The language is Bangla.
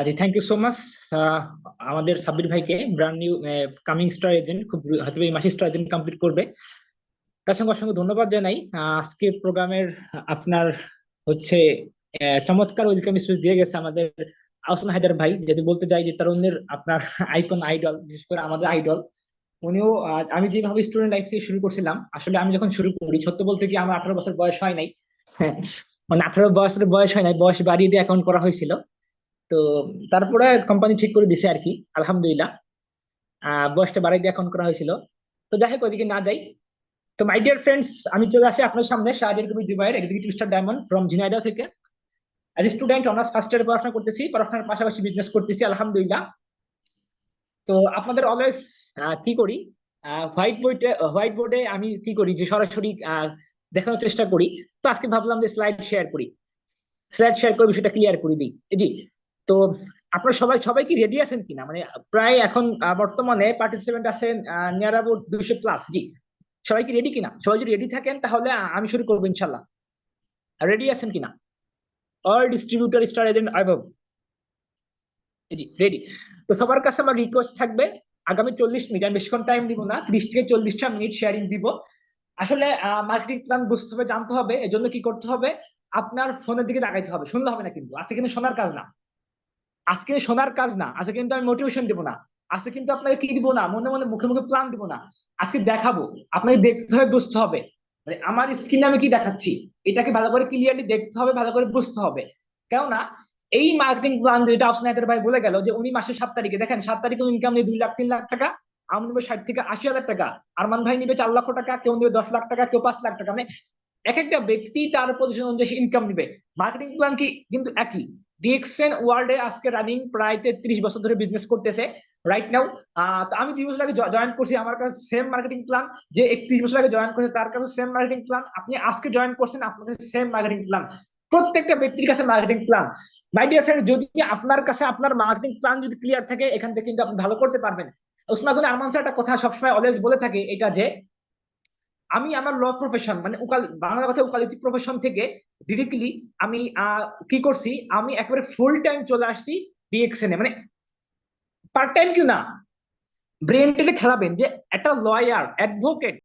G, thank you so much. আমাদের সাব্বির ভাইকে brand new coming star agent খুব হয়তো এই মাসে স্টার এজেন্ট কমপ্লিট করবে। তার সঙ্গে অসংখ্য ধন্যবাদ জানাই। আজকে প্রোগ্রামের আপনার হচ্ছে চমৎকার ওয়েলকাম স্পিচ দিয়ে গেছে আমাদের আহসান হায়দার ভাই। যদি বলতে যাই যে তরুণদের আপনার আইকন আইডল, বিশেষ করে আমাদের আইডল উনিও। আমি যেভাবে স্টুডেন্ট লাইফ থেকে শুরু করছিলাম, আসলে আমি যখন শুরু করি সত্য বলতে কি আমার 18 বছর বয়স হয় নাই। মানে 18 বছর বয়স হয় নাই, বয়স বাড়িয়ে দিয়ে অ্যাকাউন্ট করা হয়েছিল। তো তারপরে কোম্পানি ঠিক করে দিছে আর কি, আলহামদুলিল্লাহ। বয়সটা বাড়াই দিয়ে এখন করা হয়েছিল। তো যাই হোক, ওইদিকে না যাই। তো মাই ডিয়ার ফ্রেন্ডস, আমি চলে আসি আপনার সামনে Shahriar Kabir Jubair, executive star diamond from Jhenaidah থেকে। অ্যাজ স্টুডেন্ট অনার্স ফার্স্ট ইয়ারে পড়াশোনা করতেছি, পড়াশোনার পাশাপাশি বিজনেস করতেছি আলহামদুলিল্লাহ। তো আপনাদের অলওয়েজ কি করি, হোয়াইট বোর্ডে আমি কি করি যে সরাসরি দেখানোর চেষ্টা করি। তো আজকে ভাবলাম যে স্লাইড শেয়ার করে বিষয়টা ক্লিয়ার করে দিই। জি। তো আপনারা সবাই সবাই কি রেডি আছেন কিনা, মানে প্রায় এখন বর্তমানে পার্টিসিপেন্ট আছেন নিয়ার অ্যাবাউট 200+। জি, সবাই কি রেডি কিনা? সবাই যদি রেডি থাকেন তাহলে আমি শুরু করবো ইনশাল্লাহ। রেডি আছেন কিনা? অল ডিস্ট্রিবিউটর স্টার এজেন্ট আইবব। জি, রেডি। তো সবার কাছে আমার রিকোয়েস্ট থাকবে, আগামী 40 মিনিট, আমি বেশিক্ষণ টাইম দিব না, 30 থেকে 40টা মিনিট শেয়ারিং দিব। আসলে মার্কেটিং প্ল্যান বুঝতে হবে, জানতে হবে, এজন্য কি করতে হবে? আপনার ফোনের দিকে তাকাইতে হবে, শুনলে হবে না কিন্তু। আজকে কিন্তু শোনার কাজ না, আজকে শোনার কাজ না, আজকে কিন্তু আমি মোটিভেশন দিব না, আজকে কিন্তু আপনাকে কি দিব না, মনে মনে মুখে মুখে প্ল্যান দিব না। আজকে দেখাবো, আপনাকে দেখতে হবে, বুঝতে হবে। মানে আমার স্ক্রিনে আমি কি দেখাচ্ছি, এটাকে ভালো করে ক্লিয়ারলি দেখতে হবে, ভালো করে বুঝতে হবে। কেননা এই মার্কেটিং প্ল্যান যেটা অসনায়তের ভাই বলে গেল যে উনি মাসের 7 তারিখে, দেখেন 7 তারিখে ইনকাম নিয়ে 2 লাখ 3 লাখ টাকা। আমি নেবো 60 থেকে 80 হাজার টাকা, আরমান ভাই নিবে 4 লক্ষ টাকা, কেউ নেবে 10 লাখ টাকা, কেউ 5 লাখ টাকা। মানে এক একটা ব্যক্তি তার পজিশন অনুযায়ী ইনকাম নিবে। মার্কেটিং প্ল্যান কি কিন্তু একই। ডিএক্সএন ওয়ার্ল্ডে আজকে রানিং প্রায় 33 বছর ধরে বিজনেস করতেছে রাইট নাও। আমি 2 বছর আগে জয়েন করছি, আমার কাছে সেম মার্কেটিং প্ল্যান। যে 31 বছর আগে জয়েন করছে তার কাছে সেম মার্কেটিং প্ল্যান, আপনি আজকে জয়েন করছেন আপনার কাছে সেম মার্কেটিং প্ল্যান। প্রত্যেকটা ব্যক্তির কাছে marketing plan. My dear friend, যদি আপনার কাছে আপনার মার্কেটিং প্ল্যান যদি ক্লিয়ার থাকে, এখান থেকে কিন্তু আপনি ভালো করতে পারবেন। ওসমান গনি আরমান স্যার একটা কথা সবসময় অলওয়েজ বলে থাকে, এটা যে আমি আমার ল প্রফেশন মানে বাংলা কথা উকালতি প্রফেশন থেকে ডিরেক্টলি আমি কি করছি, আমি একেবারে ফুল টাইম চলে আসছি ডিএক্সএন এ। মানে পার্ট টাইম কি না, ব্রেন টেনে খেলাবেন যে একটা লয়ার অ্যাডভোকেট